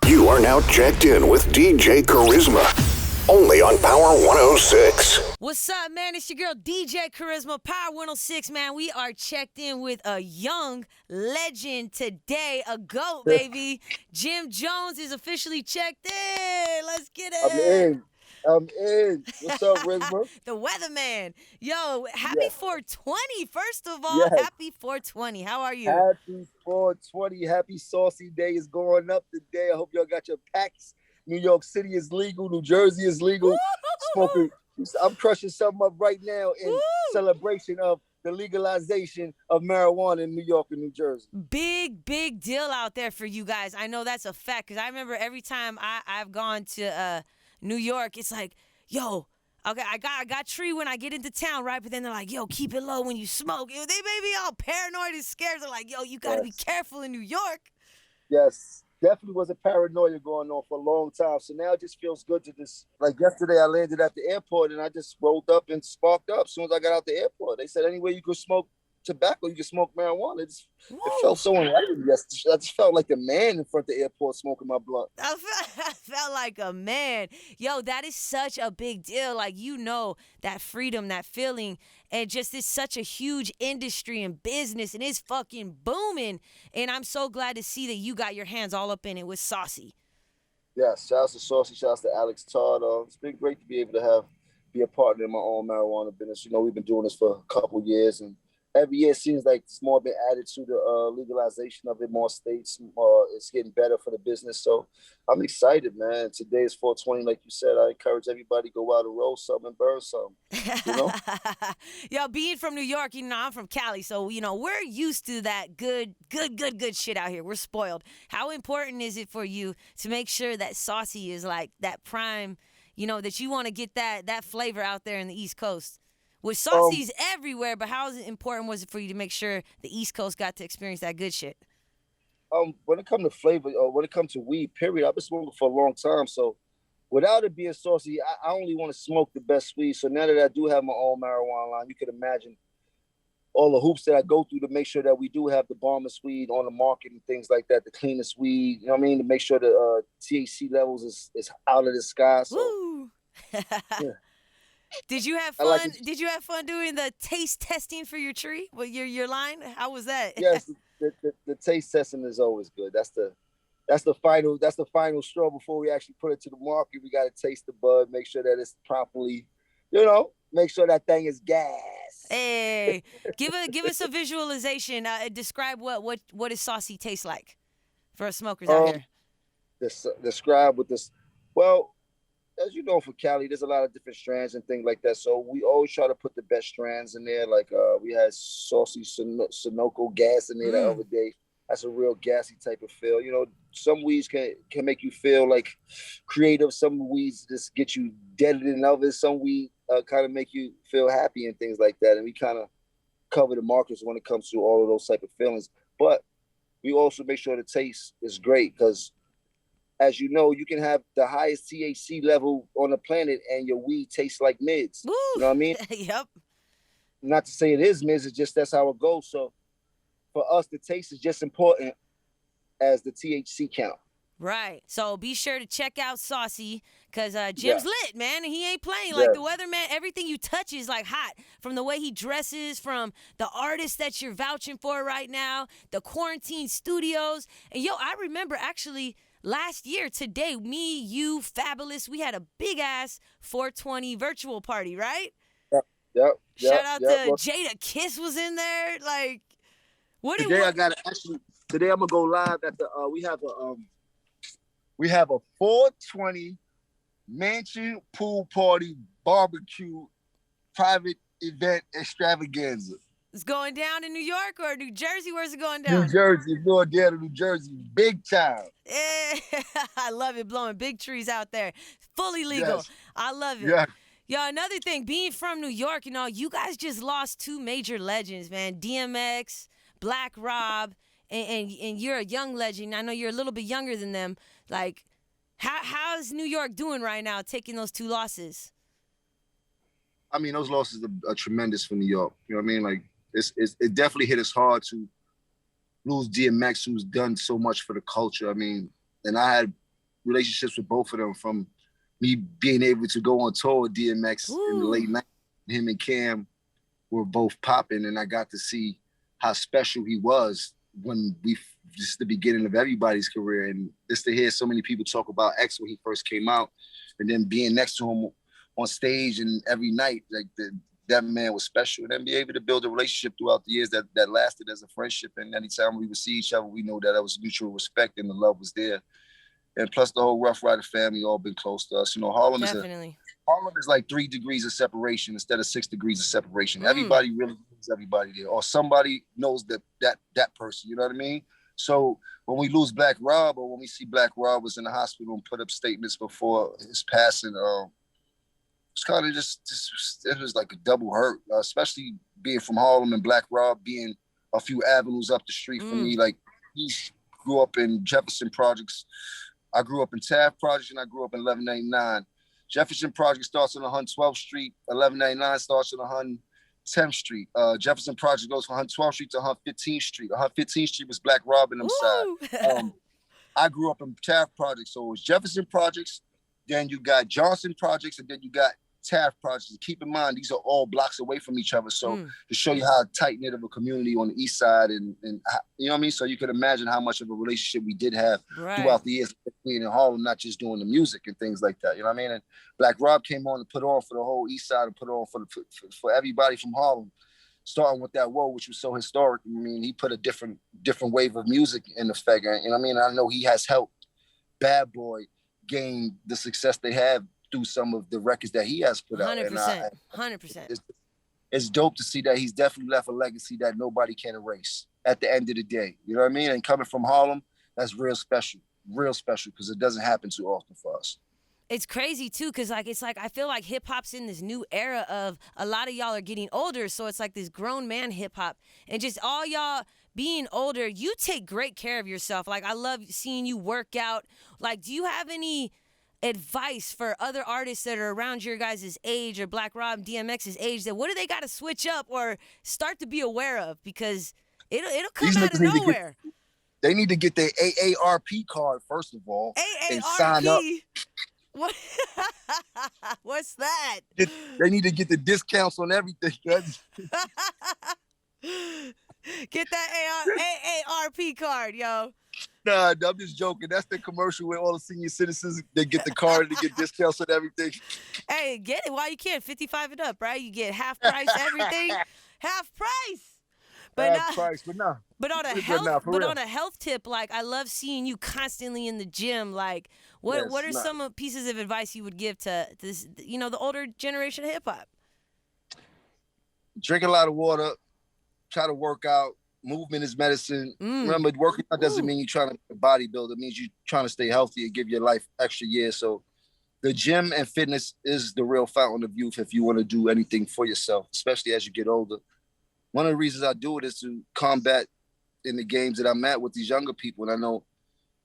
You are now checked in with DJ Carisma, only on Power 106. What's up, man? It's your girl, DJ Carisma, Power 106, man. We are checked in with a young legend today, a GOAT, baby. Jim Jones is officially checked in. Let's get it. I'm in. What's up, Rizma? The weatherman. Yo, happy 420. First of all, Yes. happy 420. How are you? Happy 420. Happy Saucey Day is going up today. I hope y'all got your packs. New York City is legal. New Jersey is legal. Smoking. I'm crushing something up right now in celebration of the legalization of marijuana in New York and New Jersey. Big deal out there for you guys. I know that's a fact because I remember every time I've gone to New York, it's like, yo, okay, I got tree when I get into town, right? But then they're like, yo, keep it low when you smoke. They may be all paranoid and scared. They're like, yo, you got to be careful in New York. Yes, definitely was a paranoia going on for a long time. So now it just feels good to just, like yesterday I landed at the airport and I just rolled up and sparked up as soon as I got out the airport. They said anywhere you could smoke tobacco, you can smoke marijuana. It felt so enlightened yesterday. I just felt like the man in front of the airport smoking my blunt. I felt like a man. Yo, that is such a big deal. Like, you know, that freedom, that feeling, and just it's such a huge industry and business, and it's fucking booming. And I'm so glad to see that you got your hands all up in it with Saucey. Yes, shout out to Saucey, shout out to Alex Todd. It's been great to be able to be a partner in my own marijuana business. You know, we've been doing this for a couple years, and every year it seems like it's more been added to the legalization of it, more states. It's getting better for the business. So I'm excited, man. Today is 420, like you said. I encourage everybody to go out and roll something and burn something, you know? Yo, being from New York, you know, I'm from Cali. So, you know, we're used to that good shit out here. We're spoiled. How important is it for you to make sure that Saucey is like that prime, you know, that you want to get that flavor out there in the East Coast? With Saucey's everywhere, but how important was it for you to make sure the East Coast got to experience that good shit? When it comes to flavor, or when it comes to weed, period, I've been smoking for a long time. So without it being Saucey, I only want to smoke the best weed. So now that I do have my own marijuana line, you can imagine all the hoops that I go through to make sure that we do have the bombest weed on the market and things like that, the cleanest weed, you know what I mean? To make sure the THC levels is out of the sky. So, woo! Yeah. Did you have fun? Did you have fun doing the taste testing for your tree? Well, your line? How was that? Yes, the taste testing is always good. That's the final straw before we actually put it to the market. We got to taste the bud, make sure that it's properly, you know, make sure that thing is gas. Hey, give us a visualization. Describe what does Saucey taste like for us smokers out here. Describe with this. Well, as you know, for Cali, there's a lot of different strands and things like that. So we always try to put the best strands in there. Like we had Saucey Sunoco gas in there the other day. That's a real gassy type of feel. You know, some weeds can make you feel like creative. Some weeds just get you deader than others. Some weed kind of make you feel happy and things like that. And we kind of cover the markers when it comes to all of those type of feelings. But we also make sure the taste is great because, as you know, you can have the highest THC level on the planet and your weed tastes like mids. Woo. You know what I mean? Yep. Not to say it is mids, it's just that's how it goes. So for us, the taste is just important as the THC count. Right. So be sure to check out Saucey because Jim's lit, man. And he ain't playing. Like the weatherman, everything you touch is like hot. From the way he dresses, from the artists that you're vouching for right now, the quarantine studios. And yo, I remember actually last year, today, me, you, Fabulous, we had a big-ass 420 virtual party, right? Yep. Shout out to Jada Kiss was in there. Like, what today today I'm going to go live at the, we have a 420 mansion pool party barbecue private event extravaganza. It's going down in New York or New Jersey? Where's it going down? New Jersey. It's going down to New Jersey. Big time. Yeah, I love it. Blowing big trees out there. Fully legal. Yes. I love it. Yeah. Yo, another thing, being from New York, you know, you guys just lost two major legends, man. DMX, Black Rob, and you're a young legend. I know you're a little bit younger than them. Like, how's New York doing right now, taking those two losses? I mean, those losses are tremendous for New York. You know what I mean? Like, it definitely hit us hard to lose DMX, who's done so much for the culture. I mean, And I had relationships with both of them, from me being able to go on tour with DMX in the late 90s. Him and Cam were both popping, and I got to see how special he was when just the beginning of everybody's career. And just to hear so many people talk about X when he first came out, and then being next to him on stage and every night, like that man was special. And then be able to build a relationship throughout the years that lasted as a friendship. And anytime we would see each other, we know that it was mutual respect and the love was there. And plus the whole Rough Rider family all been close to us. You know, Harlem is like 3 degrees of separation instead of 6 degrees of separation. Everybody really knows everybody there, or somebody knows that person. You know what I mean? So when we lose Black Rob, or when we see Black Rob was in the hospital and put up statements before his passing, it's kind of just it was like a double hurt, especially being from Harlem and Black Rob being a few avenues up the street from me. Like, he grew up in Jefferson Projects. I grew up in Taft Projects, and I grew up in 1199. Jefferson Project starts on 112th Street. 1199 starts on 110th Street. Jefferson Project goes from 112th Street to 115th Street. 115th Street was Black Rob and them side. I grew up in Taft Projects, so it was Jefferson Projects, then you got Johnson Projects, and then you got Taft Projects. Keep in mind, these are all blocks away from each other. So to show you how tight-knit of a community on the east side, and you know what I mean? So you could imagine how much of a relationship we did have throughout the years being in Harlem, not just doing the music and things like that. You know what I mean? And Black Rob came on and put on for the whole east side and put on for everybody from Harlem, starting with that Whoa, which was so historic. I mean, he put a different wave of music in effect. You know what I mean? I know he has helped Bad Boy gain the success they have through some of the records that he has put out. 100%. It's dope to see that he's definitely left a legacy that nobody can erase at the end of the day. You know what I mean? And coming from Harlem, that's real special, because it doesn't happen too often for us. It's crazy too, because it's like I feel like hip hop's in this new era of a lot of y'all are getting older, so it's like this grown man hip hop, and just all y'all being older, you take great care of yourself. Like, I love seeing you work out. Like, do you have any advice for other artists that are around your guys' age, or Black Rob, DMX's age, that what do they got to switch up or start to be aware of? Because it'll come out of nowhere. They need to get their AARP card, first of all, and sign up. What? What's that? They need to get the discounts on everything. Get that AARP card, yo. Nah, I'm just joking. That's the commercial where all the senior citizens, they get the card and they get discounts on everything. Hey, get it while you can. 55 and up, right? You get half price everything. Half price. But on a health tip, like, I love seeing you constantly in the gym. Like, what are some pieces of advice you would give to this, the older generation of hip hop? Drink a lot of water. Try to work out. Movement is medicine. Remember, working out doesn't mean you're trying to be a bodybuilder. It means you're trying to stay healthy and give your life extra years. So the gym and fitness is the real fountain of youth if you want to do anything for yourself, especially as you get older. One of the reasons I do it is to combat in the games that I'm at with these younger people. And I know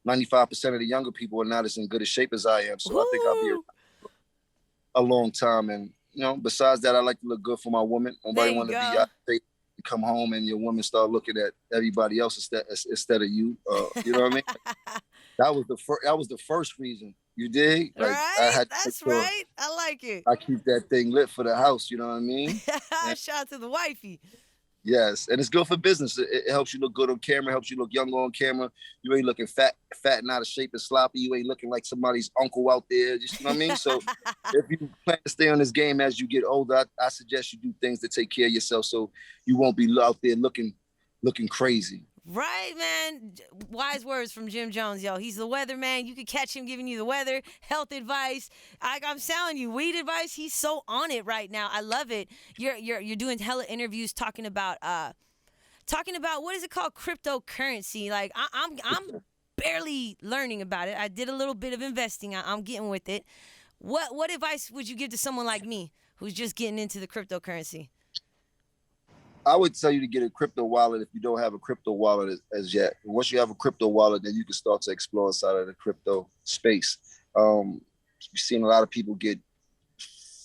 95% of the younger people are not as in good a shape as I am. So I think I'll be a long time. And, besides that, I like to look good for my woman. Nobody want to be out there. You come home and your woman start looking at everybody else instead of you. You know what I mean? That was the first reason. You dig? Like, right? That's right. I like it. I keep that thing lit for the house. You know what I mean? Shout out to the wifey. Yes, and it's good for business. It helps you look good on camera, helps you look younger on camera. You ain't looking fat and out of shape and sloppy. You ain't looking like somebody's uncle out there. Just, you know what I mean? So if you plan to stay on this game as you get older, I suggest you do things to take care of yourself so you won't be out there looking crazy. Right, man. Wise words from Jim Jones, yo. He's the weatherman. You can catch him giving you the weather, health advice. I'm telling you, weed advice. He's so on it right now. I love it. You're doing hella interviews talking about what is it called, cryptocurrency. Like, I'm barely learning about it. I did a little bit of investing. I'm getting with it. What advice would you give to someone like me who's just getting into the cryptocurrency? I would tell you to get a crypto wallet if you don't have a crypto wallet as yet. Once you have a crypto wallet, then you can start to explore inside of the crypto space. We've seen a lot of people get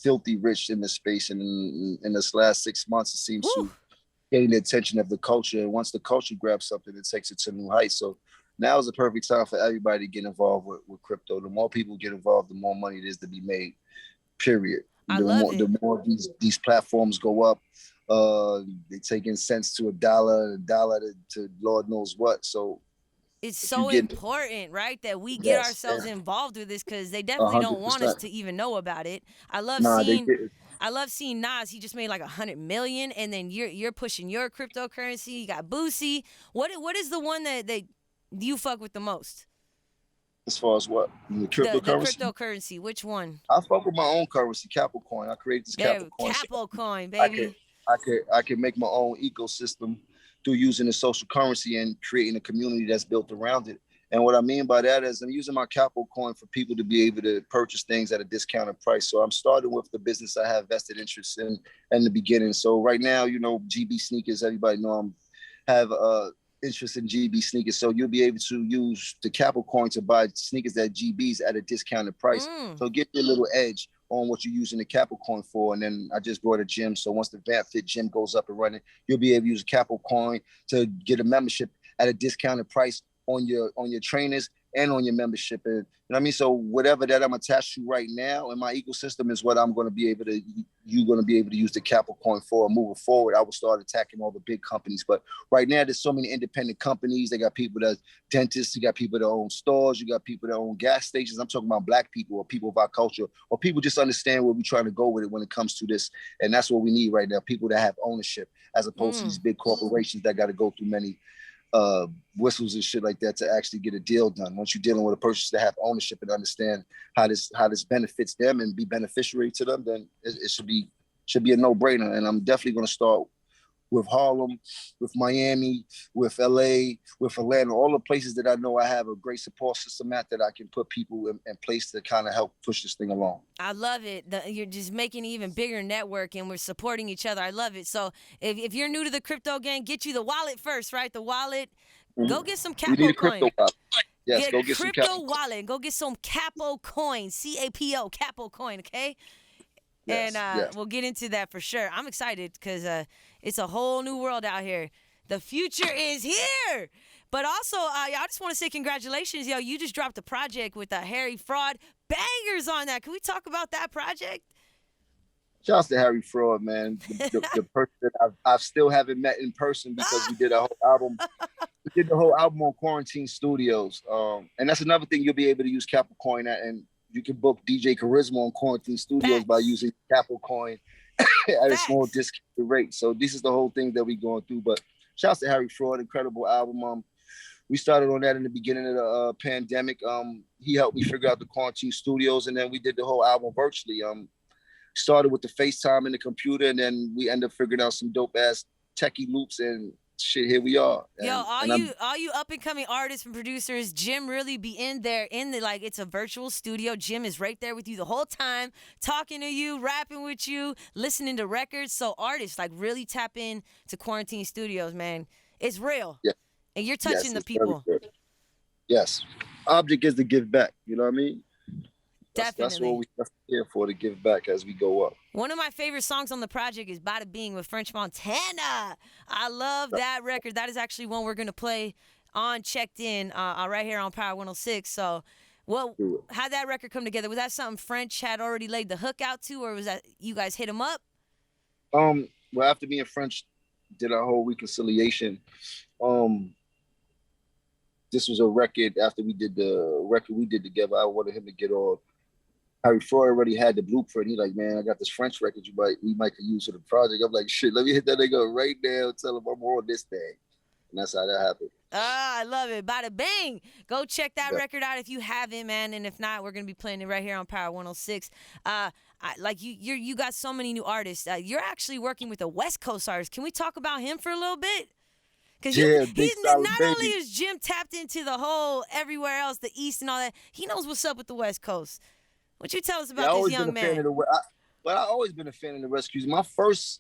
filthy rich in this space, and in this last 6 months, it seems to gain the attention of the culture. And once the culture grabs something, it takes it to new heights. So now is the perfect time for everybody to get involved with crypto. The more people get involved, the more money it is to be made. Period. The more these platforms go up, they take in cents to a dollar to Lord knows what. So it's so important, right, that we get ourselves involved with this, because they definitely don't want us to even know about it. I love seeing Nas. He just made like 100 million, and then you're pushing your cryptocurrency. You got Boosie. What is the one that you fuck with the most? As far as what? The cryptocurrency? The cryptocurrency. Which one? I fuck with my own currency, Capo Coin. I created this Capo Coin. Capo Coin, baby. I can make my own ecosystem through using the social currency and creating a community that's built around it. And what I mean by that is I'm using my Capo Coin for people to be able to purchase things at a discounted price. So I'm starting with the business I have vested interest in the beginning. So right now, you know, GB sneakers, everybody know have interest in GB sneakers. So you'll be able to use the Capo Coin to buy sneakers at GBs at a discounted price. So get your little edge on what you're using the Capo Coin for. And then I just brought a gym. So once the Vamp Fit gym goes up and running, you'll be able to use a Capo Coin to get a membership at a discounted price on your trainers and on your membership. And you know what I mean? So whatever that I'm attached to right now in my ecosystem is what you're going to be able to use the Capo Coin for. Moving forward, I will start attacking all the big companies. But right now there's so many independent companies. They got people that dentists, you got people that own stores, you got people that own gas stations. I'm talking about Black people or people of our culture, or people just understand where we're trying to go with it when it comes to this. And that's what we need right now. People that have ownership, as opposed to these big corporations that got to go through many whistles and shit like that to actually get a deal done. Once you're dealing with a person that have ownership and understand how this benefits them and be beneficiary to them, then it should be a no-brainer. And I'm definitely going to start with Harlem, with Miami, with LA, with Atlanta, all the places that I know I have a great support system at, that I can put people in place to kind of help push this thing along. I love it. You're just making an even bigger network, and we're supporting each other. I love it. So if you're new to the crypto gang, get you the wallet first, right? The wallet. Go get some Capo Coin. We need a crypto wallet. Yes, go get some crypto wallet. Go get some Capo Coin, CAPO, Capo Coin, okay? Yes, and we'll get into that for sure. I'm excited because it's a whole new world out here. The future is here. But also, I just want to say congratulations. Yo, you just dropped a project with Harry Fraud. Bangers on that. Can we talk about that project? Shouts to Harry Fraud, man. The person that I still haven't met in person, because we did a whole album. We did the whole album on Quarantine Studios. And that's another thing you'll be able to use Capo Coin at. And you can book DJ Carisma on Quarantine Studios by using Capo Coin at a small discounted rate. So this is the whole thing that we're going through. But shouts to Harry Fraud, incredible album. We started on that in the beginning of the pandemic. He helped me figure out the Quarantine Studios, and then we did the whole album virtually. Started with the FaceTime and the computer, and then we ended up figuring out some dope ass techie loops, and shit, here we are. Yo, all you up and coming artists and producers, Jim really be in there like it's a virtual studio. Jim is right there with you the whole time, talking to you, rapping with you, listening to records. So artists like really tap in to Quarantine Studios, man. It's real. Yeah. And you're touching the people. Yes. Object is to give back. You know what I mean? Definitely. That's what we're here for, to give back as we go up. One of my favorite songs on the project is Bada Bing with French Montana. I love that record. That is actually one we're going to play on Check'd In right here on Power 106. So how'd that record come together? Was that something French had already laid the hook out to, or was that you guys hit him up? Well, after me and French did our whole reconciliation, this was a record after we did the record we did together. I wanted him to get on. Harry Fraud already had the blueprint. He like, man, I got this French record we might could use for the project. I'm like, shit, let me hit that nigga right now and tell him I'm on this thing. And that's how that happened. I love it. Bada bang. Go check that record out if you haven't, man. And if not, we're going to be playing it right here on Power 106. You got so many new artists. You're actually working with a West Coast artist. Can we talk about him for a little bit? Because he's not only is Jim tapped into the whole everywhere else, the East and all that, he knows what's up with the West Coast. What you tell us about this young man? But I've always been a fan of the Rescues. My first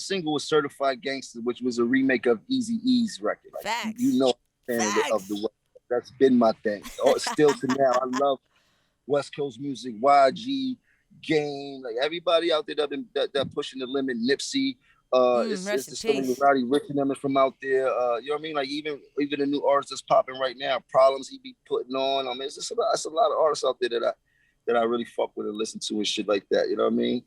single was Certified Gangster, which was a remake of Eazy-E's record. Like, Facts. You know, I'm a fan of the West. That's been my thing. Still to now, I love West Coast music. YG, Game, like everybody out there that pushing the limit. Nipsey, Rest in It's some of the peace. Roddy Ricch and them is from out there. You know what I mean? Like even the new artists that's popping right now, Problems he be putting on. I mean, it's a lot of artists out there that I really fuck with and listen to and shit like that. You know what I mean?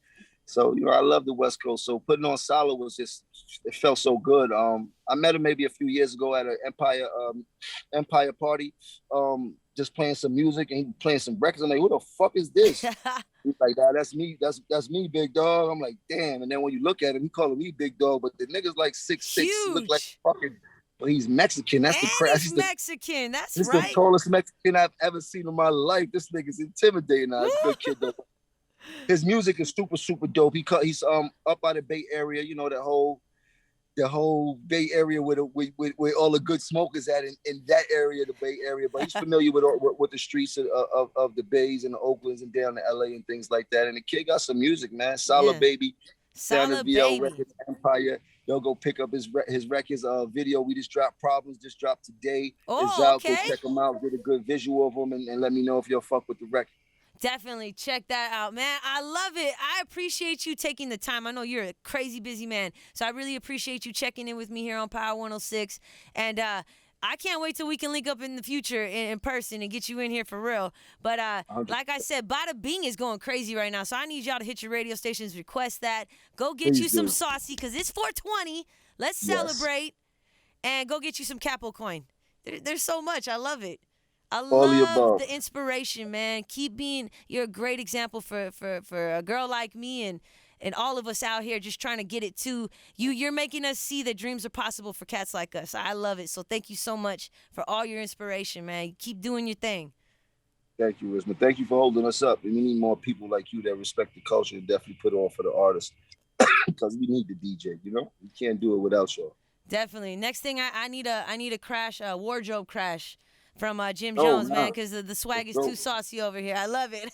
So, you know, I love the West Coast. So putting on Solid was just, it felt so good. I met him maybe a few years ago at an Empire party, just playing some music and he playing some records. I'm like, who the fuck is this? He's like, nah, that's me. That's me, big dog. I'm like, damn. And then when you look at him, he calling me big dog, but the nigga's like 6'6", look like fucking. But he's Mexican. That's the crazy. He's Mexican. That's this right. This the tallest Mexican I've ever seen in my life. This nigga's intimidating. Nah, it's a good kid though. His music is super, super dope. He's up out of Bay Area, you know, the whole Bay Area where all the good smokers at in that area, the Bay Area. But he's familiar with the streets of the Bays and the Oaklands and down to LA and things like that. And the kid got some music, man. Solid Baby. Solid Baby. Records, Empire. Y'all go pick up his records. Video we just dropped. Problems just dropped today. It's out. Okay. Go check them out. Get a good visual of them and let me know if you'll fuck with the record. Definitely check that out, man. I love it. I appreciate you taking the time. I know you're a crazy busy man, so I really appreciate you checking in with me here on Power 106. And I can't wait till we can link up in the future in person and get you in here for real. But like I said, Bada Bing is going crazy right now, so I need y'all to hit your radio stations, request that. Go get you some Saucey, because it's 420. Let's celebrate. And go get you some Capo coin. There's so much. I love it. I love the inspiration, man. You're a great example for a girl like me and all of us out here just trying to get it too. You're making us see that dreams are possible for cats like us. I love it. So thank you so much for all your inspiration, man. Keep doing your thing. Thank you, Rizma. Thank you for holding us up. And we need more people like you that respect the culture and definitely put on for the artists. Because we need the DJ, you know? We can't do it without y'all. Definitely. Next thing I need a crash, a wardrobe crash. From Jim Jones, man, because the swag is too saucy over here. I love it.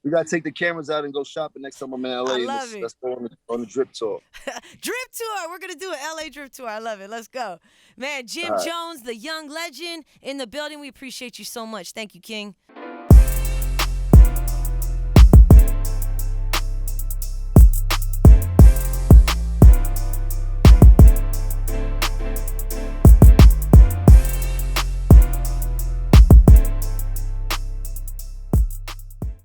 We got to take the cameras out and go shopping next time I'm in LA. I love it. Let's go on the drip tour. Drip tour. We're going to do an LA drip tour. I love it. Let's go. Man, Jim Jones, the young legend in the building. We appreciate you so much. Thank you, King.